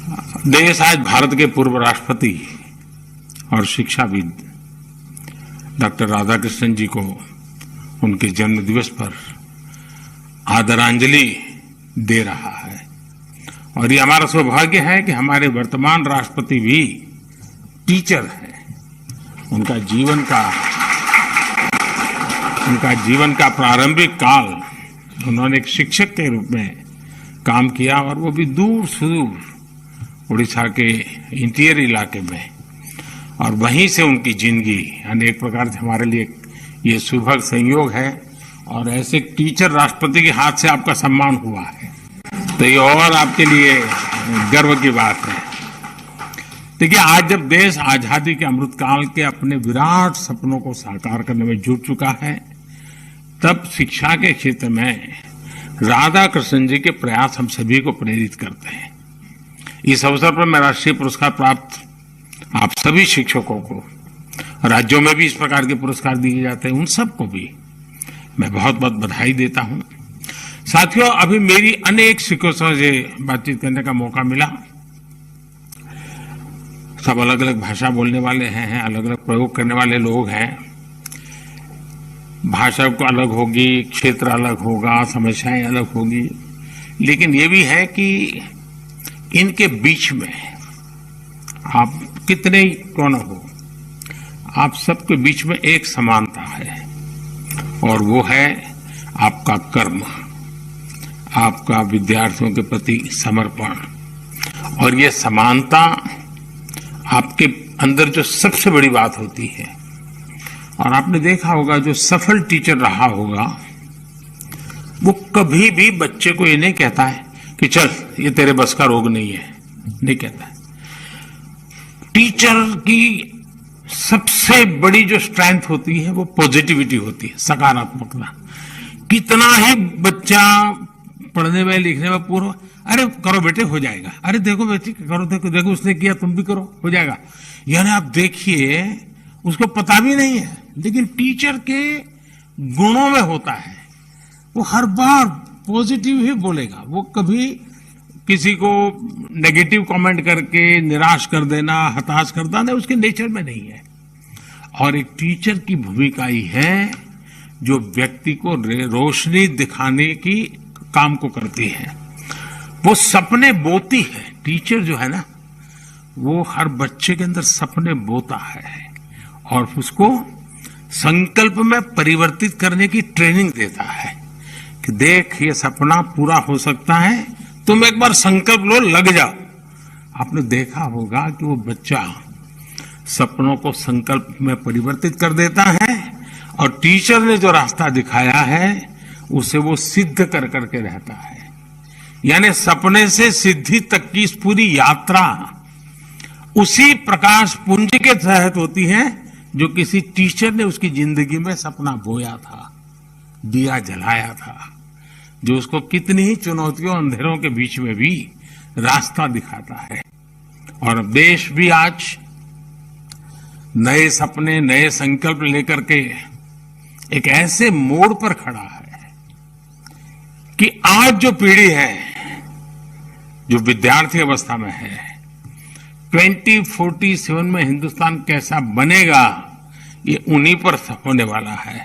देश आज भारत के पूर्व राष्ट्रपति और शिक्षाविद डॉक्टर राधाकृष्णन जी को उनके जन्म दिवस पर आदरांजलि दे रहा है। और ये हमारा सौभाग्य है कि हमारे वर्तमान राष्ट्रपति भी टीचर हैं। उनका जीवन का प्रारंभिक काल उन्होंने एक शिक्षक के रूप में काम किया, और वो भी दूर सुदूर उड़ीसा के इंटीरियर इलाके में। और वहीं से उनकी जिंदगी अनेक प्रकार से हमारे लिए ये सुभग संयोग है, और ऐसे टीचर राष्ट्रपति के हाथ से आपका सम्मान हुआ है, तो ये और आपके लिए गर्व की बात है। देखिए, आज जब देश आजादी के अमृतकाल के अपने विराट सपनों को साकार करने में जुट चुका है, तब शिक्षा के क्षेत्र में राधाकृष्णन जी के प्रयास हम सभी को प्रेरित करते हैं। इस अवसर पर मैं राष्ट्रीय पुरस्कार प्राप्त आप सभी शिक्षकों को, राज्यों में भी इस प्रकार के पुरस्कार दिए जाते हैं, उन सबको भी मैं बहुत बहुत बधाई देता हूं। साथियों, अभी मेरी अनेक शिक्षकों से बातचीत करने का मौका मिला। सब अलग अलग भाषा बोलने वाले हैं, अलग अलग प्रयोग करने वाले लोग हैं। भाषा को अलग होगी, क्षेत्र अलग होगा, समस्याएं अलग होगी, लेकिन ये भी है कि इनके बीच में आप कितने ही क्यों न हो, आप सबके बीच में एक समानता है, और वो है आपका कर्म, आपका विद्यार्थियों के प्रति समर्पण। और ये समानता आपके अंदर जो सबसे बड़ी बात होती है, और आपने देखा होगा जो सफल टीचर रहा होगा वो कभी भी बच्चे को ये नहीं कहता है कि चल ये तेरे बस का रोग नहीं है, नहीं कहता है। टीचर की सबसे बड़ी जो स्ट्रेंथ होती है वो पॉजिटिविटी होती है, सकारात्मकता। कितना ही बच्चा पढ़ने में लिखने में पूरा, अरे करो बेटे हो जाएगा, अरे देखो बेटी करो, देखो देखो उसने किया तुम भी करो हो जाएगा, यानी आप देखिए उसको पता भी नहीं है, लेकिन टीचर के गुणों में होता है। वो हर बार पॉजिटिव ही बोलेगा, वो कभी किसी को नेगेटिव कमेंट करके निराश कर देना, हताश कर देना उसके नेचर में नहीं है। और एक टीचर की भूमिका ही है जो व्यक्ति को रोशनी दिखाने की काम को करती है, वो सपने बोती है। टीचर जो है ना, वो हर बच्चे के अंदर सपने बोता है और उसको संकल्प में परिवर्तित करने की ट्रेनिंग देता है कि देख ये सपना पूरा हो सकता है, तुम एक बार संकल्प लो, लग जाओ। आपने देखा होगा कि वो बच्चा सपनों को संकल्प में परिवर्तित कर देता है, और टीचर ने जो रास्ता दिखाया है उसे वो सिद्ध कर करके रहता है। यानी सपने से सिद्धि तक की इस पूरी यात्रा उसी प्रकाश पुंज के तहत होती है जो किसी टीचर ने उसकी जिंदगी में सपना बोया था, दिया जलाया था, जो उसको कितनी ही चुनौतियों अंधेरों के बीच में भी रास्ता दिखाता है। और देश भी आज नए सपने, नए संकल्प लेकर के एक ऐसे मोड़ पर खड़ा है कि आज जो पीढ़ी है, जो विद्यार्थी अवस्था में है, 2047 में हिंदुस्तान कैसा बनेगा ये उन्हीं पर होने वाला है,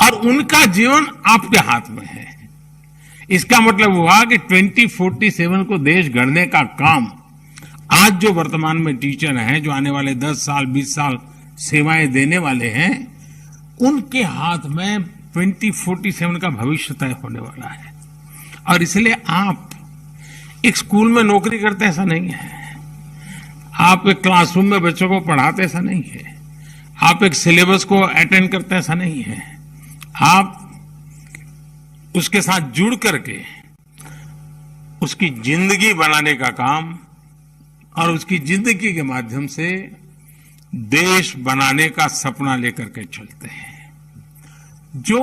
और उनका जीवन आपके हाथ में है। इसका मतलब हुआ कि 2047 को देश गढ़ने का काम आज जो वर्तमान में टीचर हैं, जो आने वाले 10 साल 20 साल सेवाएं देने वाले हैं, उनके हाथ में 2047 का भविष्य तय होने वाला है। और इसलिए आप एक स्कूल में नौकरी करते ऐसा नहीं है, आप एक क्लासरूम में बच्चों को पढ़ाते ऐसा नहीं है, आप एक सिलेबस को अटेंड करते ऐसा नहीं है, आप उसके साथ जुड़ करके उसकी जिंदगी बनाने का काम और उसकी जिंदगी के माध्यम से देश बनाने का सपना लेकर के चलते हैं। जो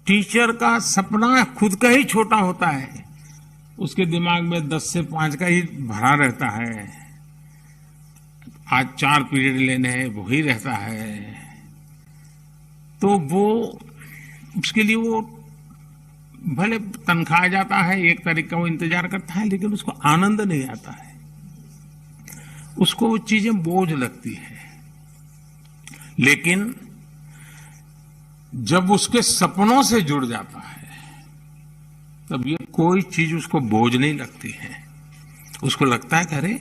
टीचर का सपना खुद का ही छोटा होता है, उसके दिमाग में 10 से 5 का ही भरा रहता है, आज 4 पीरियड लेने हैं वही रहता है, तो वो उसके लिए वो भले तनख्वाह आ जाता है, एक तारीख का वो इंतजार करता है, लेकिन उसको आनंद नहीं आता है, उसको वो चीजें बोझ लगती है। लेकिन जब उसके सपनों से जुड़ जाता है, तब ये कोई चीज उसको बोझ नहीं लगती है। उसको लगता है कि अरे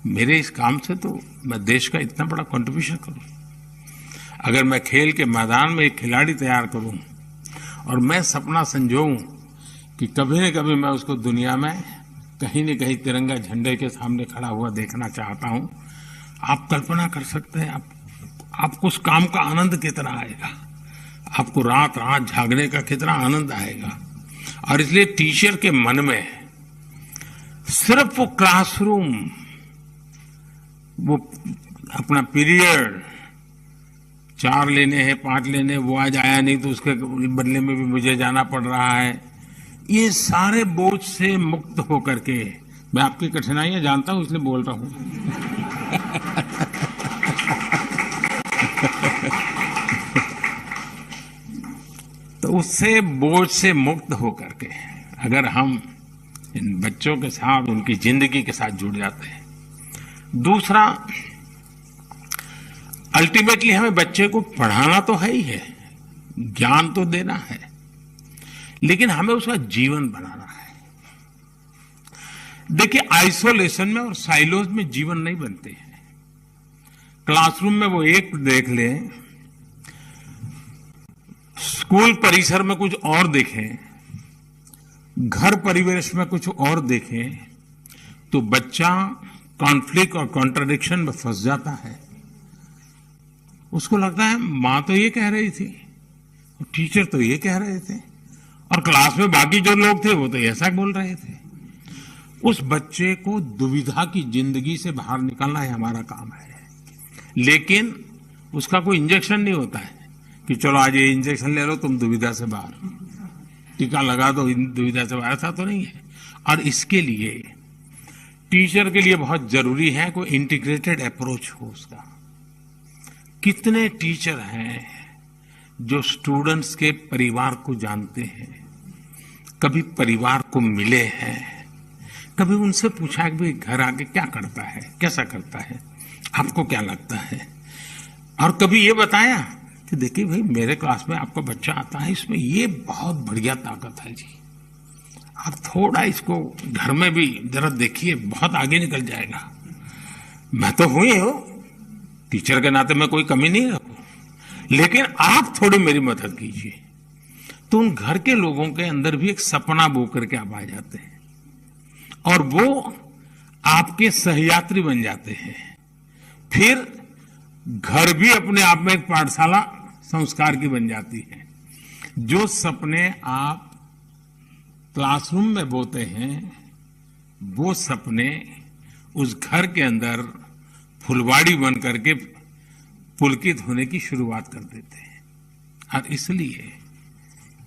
मेरे इस काम से तो मैं देश का इतना बड़ा कंट्रीब्यूशन करूं। अगर मैं खेल के मैदान में एक खिलाड़ी तैयार करूं और मैं सपना संजोऊं कि कभी न कभी मैं उसको दुनिया में कहीं न कहीं तिरंगा झंडे के सामने खड़ा हुआ देखना चाहता हूं, आप कल्पना कर सकते हैं आपको उस काम का आनंद कितना आएगा, आपको रात रात जागने का कितना आनंद आएगा। और इसलिए टीचर के मन में सिर्फ वो क्लासरूम, वो अपना पीरियड 4 लेने हैं 5 लेने, वो आज आया नहीं तो उसके बदले में भी मुझे जाना पड़ रहा है, ये सारे बोझ से मुक्त होकर के, मैं आपकी कठिनाइयां जानता हूं इसलिए बोल रहा हूं तो उससे बोझ से मुक्त होकर के अगर हम इन बच्चों के साथ, उनकी जिंदगी के साथ जुड़ जाते हैं। दूसरा, अल्टीमेटली हमें बच्चे को पढ़ाना तो है ही है, ज्ञान तो देना है, लेकिन हमें उसका जीवन बनाना है। देखिए, आइसोलेशन में और साइलोज में जीवन नहीं बनते हैं। क्लासरूम में वो एक देख लें, स्कूल परिसर में कुछ और देखें, घर परिवेश में कुछ और देखें, तो बच्चा कॉन्फ्लिक्ट और कॉन्ट्रडिक्शन में फंस जाता है। उसको लगता है मां तो ये कह रही थी, टीचर तो ये कह रहे थे, और क्लास में बाकी जो लोग थे वो तो ऐसा बोल रहे थे। उस बच्चे को दुविधा की जिंदगी से बाहर निकालना ही हमारा काम है। लेकिन उसका कोई इंजेक्शन नहीं होता है कि चलो आज ये इंजेक्शन ले लो तुम दुविधा से बाहर, टीका लगा दो दुविधा से बाहर, ऐसा तो नहीं है। और इसके लिए टीचर के लिए बहुत जरूरी है कोई इंटीग्रेटेड अप्रोच हो उसका। कितने टीचर हैं जो स्टूडेंट्स के परिवार को जानते हैं, कभी परिवार को मिले हैं, कभी उनसे पूछा कि भाई घर आके क्या करता है, कैसा करता है, आपको क्या लगता है, और कभी ये बताया कि देखिए भाई मेरे क्लास में आपका बच्चा आता है, इसमें ये बहुत बढ़िया ताकत है जी, आप थोड़ा इसको घर में भी जरा देखिए, बहुत आगे निकल जाएगा। मैं तो हूं ही हूं, टीचर के नाते मैं कोई कमी नहीं रखूं, लेकिन आप थोड़ी मेरी मदद कीजिए। तो उन घर के लोगों के अंदर भी एक सपना बो करके आप आ जाते हैं और वो आपके सहयात्री बन जाते हैं। फिर घर भी अपने आप में एक पाठशाला संस्कार की बन जाती है। जो सपने आप क्लासरूम में बोते हैं, वो सपने उस घर के अंदर फुलवाड़ी बन करके पुलकित होने की शुरुआत कर देते हैं। और इसलिए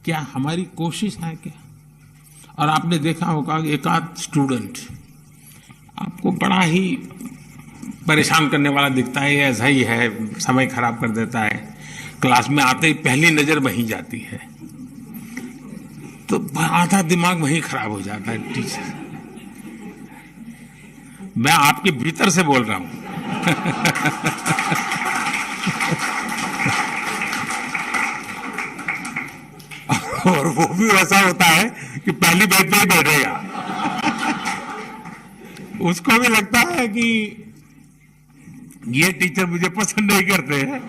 क्या हमारी कोशिश है क्या? और आपने देखा होगा एक आध स्टूडेंट आपको बड़ा ही परेशान करने वाला दिखता है, ऐसा ही है, समय खराब कर देता है, क्लास में आते ही पहली नजर वहीं जाती है, तो आधा दिमाग वहीं खराब हो जाता है। टीचर, मैं आपके भीतर से बोल रहा हूं और वो भी वैसा होता है कि पहली बेंच पे ही बैठेगा। उसको भी लगता है कि ये टीचर मुझे पसंद नहीं करते हैं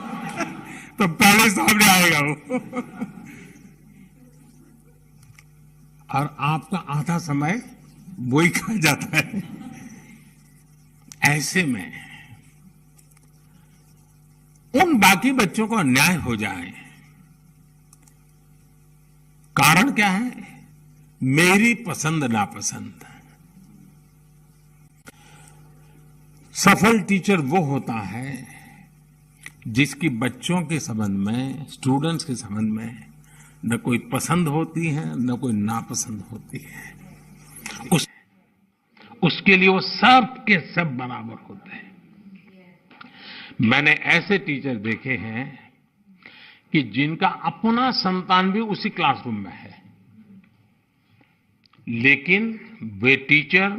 तो पहले सामने आएगा वो। और आपका आधा समय वो ही खा जाता है। ऐसे में उन बाकी बच्चों को अन्याय हो जाए, कारण क्या है? मेरी पसंद नापसंद। सफल टीचर वो होता है जिसकी बच्चों के संबंध में, स्टूडेंट्स के संबंध में न कोई पसंद होती है न कोई नापसंद होती है। उसके लिए वो सब के सब बराबर होते हैं। मैंने ऐसे टीचर देखे हैं कि जिनका अपना संतान भी उसी क्लासरूम में है, लेकिन वे टीचर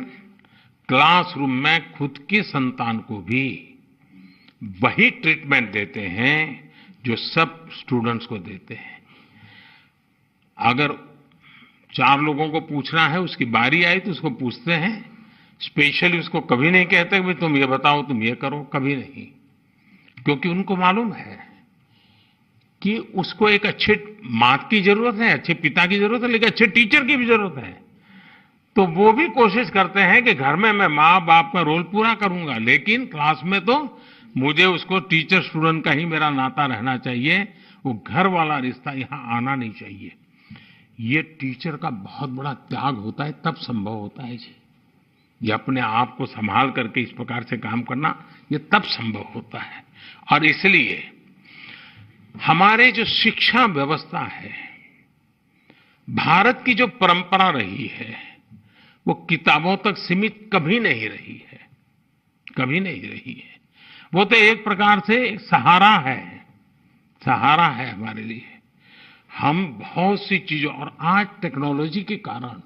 क्लासरूम में खुद के संतान को भी वही ट्रीटमेंट देते हैं जो सब स्टूडेंट्स को देते हैं। अगर 4 लोगों को पूछना है, उसकी बारी आई तो उसको पूछते हैं, स्पेशली उसको कभी नहीं कहते कि तुम ये बताओ, तुम ये करो, कभी नहीं, क्योंकि उनको मालूम है कि उसको एक अच्छे माँ की जरूरत है, अच्छे पिता की जरूरत है, लेकिन अच्छे टीचर की भी जरूरत है। तो वो भी कोशिश करते हैं कि घर में मैं माँ बाप का रोल पूरा करूंगा, लेकिन क्लास में तो मुझे उसको टीचर स्टूडेंट का ही मेरा नाता रहना चाहिए, वो घर वाला रिश्ता यहां आना नहीं चाहिए। ये टीचर का बहुत बड़ा त्याग होता है, तब संभव होता है जी। ये अपने आप को संभाल करके इस प्रकार से काम करना, ये तब संभव होता है। और इसलिए हमारे जो शिक्षा व्यवस्था है, भारत की जो परंपरा रही है, वो किताबों तक सीमित कभी नहीं रही है, कभी नहीं रही है। वो तो एक प्रकार से एक सहारा है, सहारा है हमारे लिए। हम बहुत सी चीजों, और आज टेक्नोलॉजी के कारण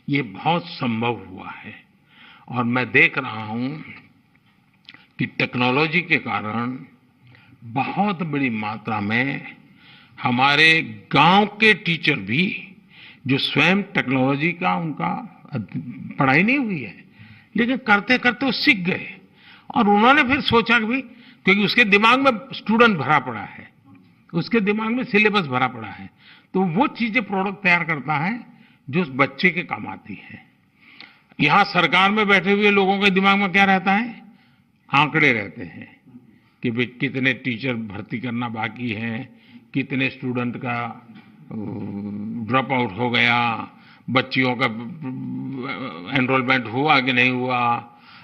ये बहुत संभव हुआ है। और मैं देख रहा हूं कि टेक्नोलॉजी के कारण बहुत बड़ी मात्रा में हमारे गांव के टीचर भी, जो स्वयं टेक्नोलॉजी का उनका पढ़ाई नहीं हुई है, लेकिन करते करते वो सीख गए, और उन्होंने फिर सोचा कि, क्योंकि उसके दिमाग में स्टूडेंट भरा पड़ा है, उसके दिमाग में सिलेबस भरा पड़ा है, तो वो चीजें प्रोडक्ट तैयार करता है जो उस बच्चे के काम आती है। यहां सरकार में बैठे हुए लोगों के दिमाग में क्या रहता है? आंकड़े रहते हैं कि भाई कितने टीचर भर्ती करना बाकी है, कितने स्टूडेंट का ड्रॉप आउट हो गया, बच्चियों का एनरोलमेंट हुआ कि नहीं हुआ,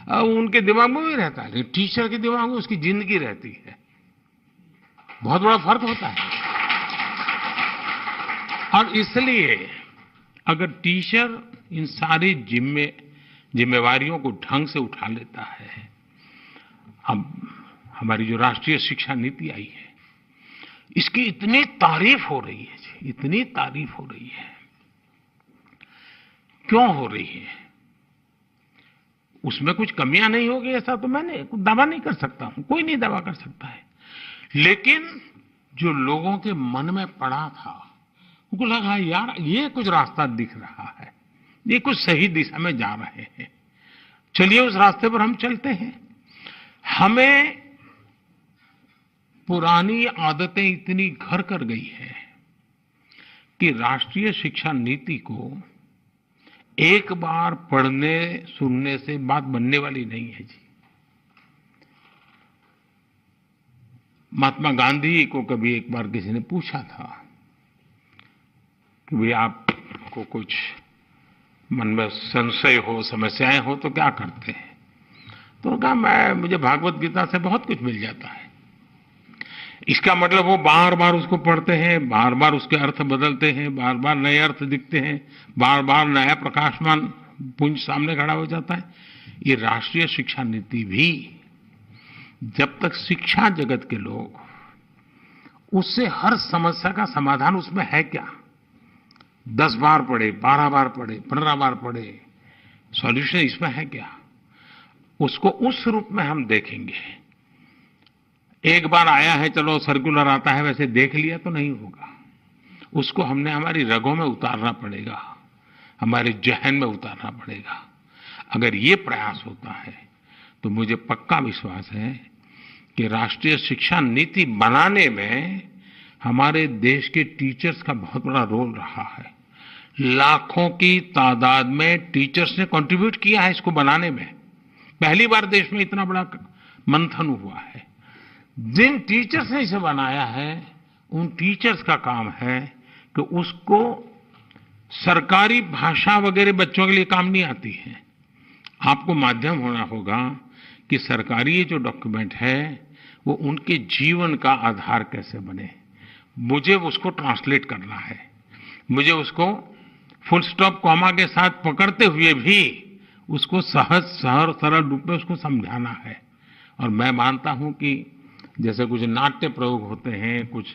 उनके दिमाग में भी रहता है। टीचर के दिमाग में उसकी जिंदगी रहती है। बहुत बड़ा फर्क होता है। और इसलिए अगर टीचर इन सारी जिम्मेवारियों को ढंग से उठा लेता है, अब हमारी जो राष्ट्रीय शिक्षा नीति आई है, इसकी इतनी तारीफ हो रही है, इतनी तारीफ हो रही है। क्यों हो रही है? उसमें कुछ कमियां नहीं होगी ऐसा तो मैं दावा नहीं कर सकता हूं, कोई नहीं दावा कर सकता है। लेकिन जो लोगों के मन में पड़ा था, उनको लगा यार ये कुछ रास्ता दिख रहा है, ये कुछ सही दिशा में जा रहे हैं, चलिए उस रास्ते पर हम चलते हैं। हमें पुरानी आदतें इतनी घर कर गई है कि राष्ट्रीय शिक्षा नीति को एक बार पढ़ने सुनने से बात बनने वाली नहीं है जी। महात्मा गांधी को कभी एक बार किसी ने पूछा था कि भाई आपको कुछ मन में संशय हो, समस्याएं हो तो क्या करते हैं? तो कहा मुझे भागवत गीता से बहुत कुछ मिल जाता है। इसका मतलब वो बार बार उसको पढ़ते हैं, बार बार उसके अर्थ बदलते हैं, बार बार नए अर्थ दिखते हैं, बार बार नया प्रकाशमान पुंज सामने खड़ा हो जाता है। ये राष्ट्रीय शिक्षा नीति भी जब तक शिक्षा जगत के लोग उससे हर समस्या का समाधान उसमें है क्या, 10 बार पढ़े, 12 बार पढ़े, 15 बार पढ़े, सॉल्यूशन इसमें है क्या, उसको उस रूप में हम देखेंगे। एक बार आया है, चलो सर्कुलर आता है, वैसे देख लिया तो नहीं होगा। उसको हमने हमारी रगों में उतारना पड़ेगा, हमारे जहन में उतारना पड़ेगा। अगर ये प्रयास होता है तो मुझे पक्का विश्वास है कि राष्ट्रीय शिक्षा नीति बनाने में हमारे देश के टीचर्स का बहुत बड़ा रोल रहा है। लाखों की तादाद में टीचर्स ने कंट्रीब्यूट किया है इसको बनाने में। पहली बार देश में इतना बड़ा मंथन हुआ है। जिन टीचर्स ने इसे बनाया है, उन टीचर्स का काम है कि उसको सरकारी भाषा वगैरह बच्चों के लिए काम नहीं आती है। आपको माध्यम होना होगा कि सरकारी ये जो डॉक्यूमेंट है वो उनके जीवन का आधार कैसे बने। मुझे उसको ट्रांसलेट करना है, मुझे उसको फुल स्टॉप कॉमा के साथ पकड़ते हुए भी उसको सहज सरल रूप में उसको समझाना है। और मैं मानता हूं कि जैसे कुछ नाट्य प्रयोग होते हैं, कुछ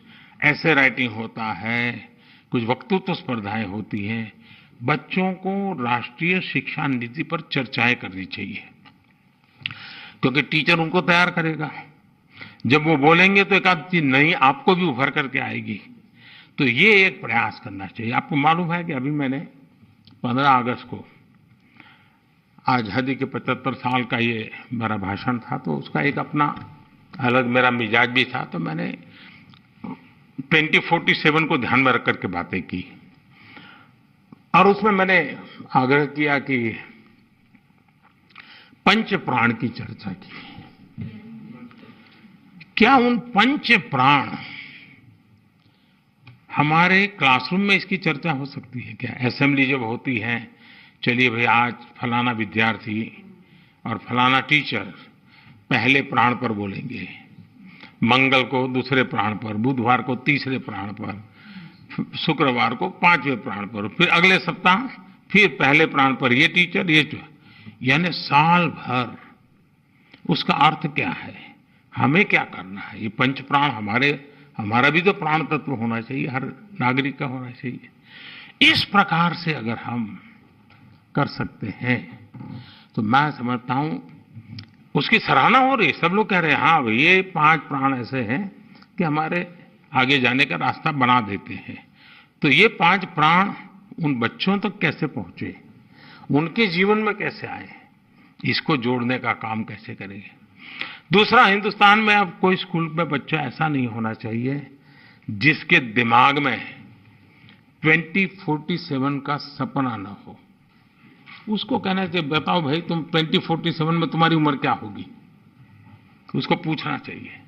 ऐसे राइटिंग होता है, कुछ वक्तृत्व स्पर्धाएं होती हैं, बच्चों को राष्ट्रीय शिक्षा नीति पर चर्चाएं करनी चाहिए, क्योंकि टीचर उनको तैयार करेगा। जब वो बोलेंगे तो एक आध चीज नई आपको भी उभर करके आएगी। तो ये एक प्रयास करना चाहिए। आपको मालूम है कि अभी मैंने 15 अगस्त को आजादी के 75 साल का ये मेरा भाषण था, तो उसका एक अपना अलग मेरा मिजाज भी था। तो मैंने 2047 को ध्यान में रख करके बातें की, और उसमें मैंने आग्रह किया कि पंच प्राण की चर्चा की। क्या उन पंच प्राण हमारे क्लासरूम में इसकी चर्चा हो सकती है क्या? असेंबली जब होती है, चलिए भाई आज फलाना विद्यार्थी और फलाना टीचर पहले प्राण पर बोलेंगे, मंगल को दूसरे प्राण पर, बुधवार को तीसरे प्राण पर, शुक्रवार को 5वें प्राण पर, फिर अगले सप्ताह फिर पहले प्राण पर ये टीचर यानी साल भर। उसका अर्थ क्या है? हमें क्या करना है? ये पंच प्राण हमारा भी तो प्राण तत्व होना चाहिए, हर नागरिक का होना चाहिए। इस प्रकार से अगर हम कर सकते हैं तो मैं समझता हूं उसकी सराहना हो रही है। सब लोग कह रहे हैं हाँ ये 5 प्राण ऐसे हैं कि हमारे आगे जाने का रास्ता बना देते हैं। तो ये 5 प्राण उन बच्चों तक कैसे पहुंचे, उनके जीवन में कैसे आए, इसको जोड़ने का काम कैसे करेंगे। दूसरा, हिंदुस्तान में अब कोई स्कूल में बच्चा ऐसा नहीं होना चाहिए जिसके दिमाग में 2047 का सपना न हो। उसको कहना चाहिए बताओ भाई तुम 2047 में तुम्हारी उम्र क्या होगी, उसको पूछना चाहिए।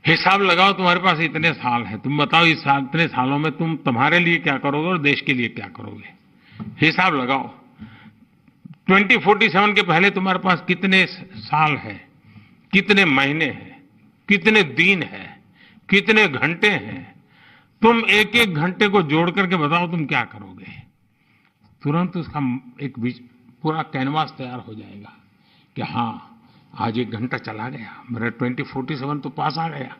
हिसाब लगाओ, तुम्हारे पास इतने साल हैं, तुम बताओ इस इतने सालों में तुम तुम्हारे लिए क्या करोगे और देश के लिए क्या करोगे। हिसाब लगाओ 2047 के पहले तुम्हारे पास कितने साल है, कितने महीने हैं, कितने दिन है, कितने घंटे हैं। तुम एक एक घंटे को जोड़ करके बताओ तुम क्या करोगे। तुरंत उसका एक पूरा कैनवास तैयार हो जाएगा कि हाँ आज 1 घंटा चला गया, मेरा 2047 तो पास आ गया।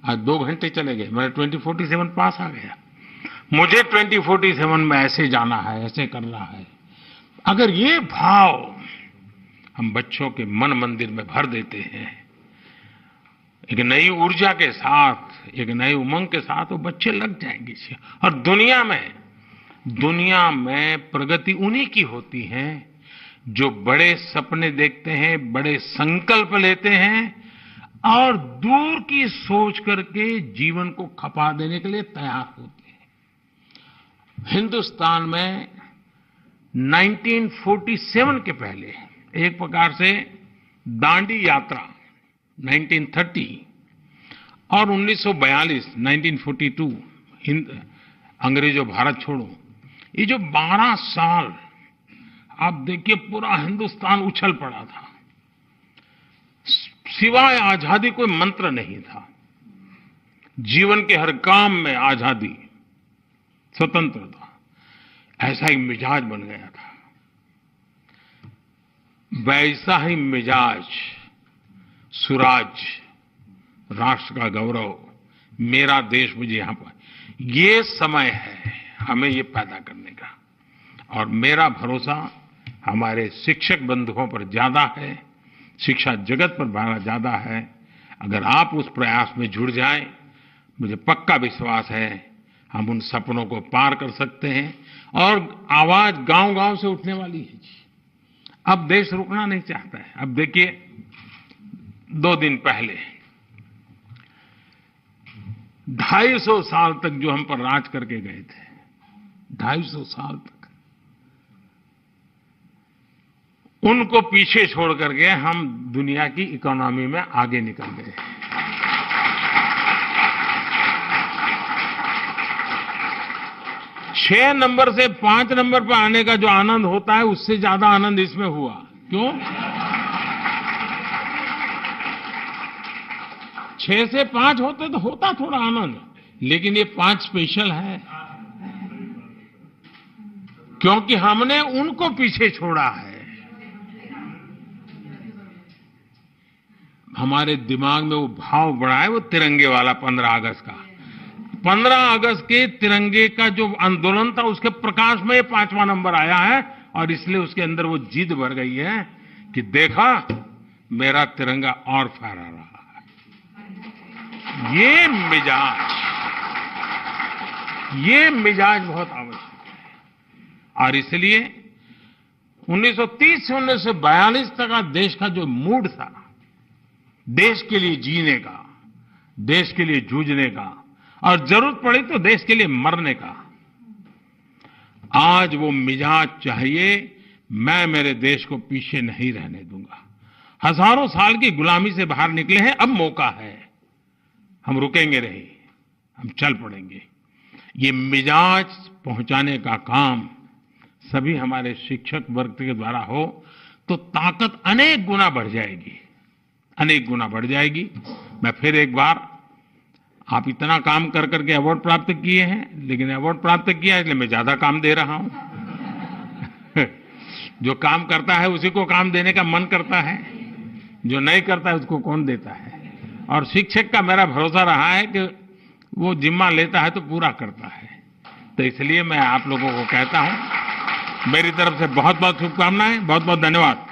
आज 2 घंटे चले गए, मेरा 2047 पास आ गया। मुझे 2047 में ऐसे जाना है, ऐसे करना है। अगर ये भाव हम बच्चों के मन मंदिर में भर देते हैं, एक नई ऊर्जा के साथ, एक नई उमंग के साथ, वो बच्चे लग जाएंगे। और दुनिया में प्रगति उन्हीं की होती है जो बड़े सपने देखते हैं, बड़े संकल्प लेते हैं और दूर की सोच करके जीवन को खपा देने के लिए तैयार होते हैं। हिंदुस्तान में 1947 के पहले एक प्रकार से दांडी यात्रा 1930 और 1942 अंग्रेजों भारत छोड़ो, ये जो 12 साल आप देखिए पूरा हिंदुस्तान उछल पड़ा था। सिवाय आजादी कोई मंत्र नहीं था। जीवन के हर काम में आजादी, स्वतंत्रता, ऐसा ही मिजाज बन गया था। वैसा ही मिजाज, सुराज, राष्ट्र का गौरव, मेरा देश मुझे यहां पर, ये समय है हमें ये पैदा करने का। और मेरा भरोसा हमारे शिक्षक बंधुओं पर ज्यादा है, शिक्षा जगत पर बड़ा ज्यादा है। अगर आप उस प्रयास में जुड़ जाएं, मुझे पक्का विश्वास है हम उन सपनों को पार कर सकते हैं। और आवाज गांव-गांव से उठने वाली है जी। अब देश रुकना नहीं चाहता है। अब देखिए 2 दिन पहले 250 साल तक जो हम पर राज करके गए थे, 250 साल तक, उनको पीछे छोड़ करके हम दुनिया की इकोनॉमी में आगे निकल गए। छह नंबर से 5 नंबर पर आने का जो आनंद होता है, उससे ज्यादा आनंद इसमें हुआ। क्यों? 6 से 5 होते तो होता थोड़ा आनंद, लेकिन ये 5 स्पेशल है क्योंकि हमने उनको पीछे छोड़ा है। हमारे दिमाग में वो भाव बढ़ा है, वो तिरंगे वाला 15 अगस्त का। 15 अगस्त के तिरंगे का जो आंदोलन था उसके प्रकाश में 5वां नंबर आया है और इसलिए उसके अंदर वो जिद भर गई है कि देखा मेरा तिरंगा और फहरा रहा है। ये मिजाज बहुत आवश्यक है और इसलिए 1930 से 1942 तक का देश का जो मूड था, देश के लिए जीने का, देश के लिए जूझने का और जरूरत पड़ी तो देश के लिए मरने का, आज वो मिजाज चाहिए। मैं मेरे देश को पीछे नहीं रहने दूंगा। हजारों साल की गुलामी से बाहर निकले हैं, अब मौका है, हम रुकेंगे नहीं, हम चल पड़ेंगे। ये मिजाज पहुंचाने का काम सभी हमारे शिक्षक वर्ग के द्वारा हो तो ताकत अनेक गुना बढ़ जाएगी, अनेक गुना बढ़ जाएगी। मैं फिर एक बार, आप इतना काम कर करके अवार्ड प्राप्त किए हैं, लेकिन अवार्ड प्राप्त किया इसलिए मैं ज्यादा काम दे रहा हूं। जो काम करता है उसी को काम देने का मन करता है, जो नहीं करता है उसको कौन देता है। और शिक्षक का मेरा भरोसा रहा है कि वो जिम्मा लेता है तो पूरा करता है। तो इसलिए मैं आप लोगों को कहता हूं, मेरी तरफ से बहुत बहुत शुभकामनाएं, बहुत बहुत धन्यवाद।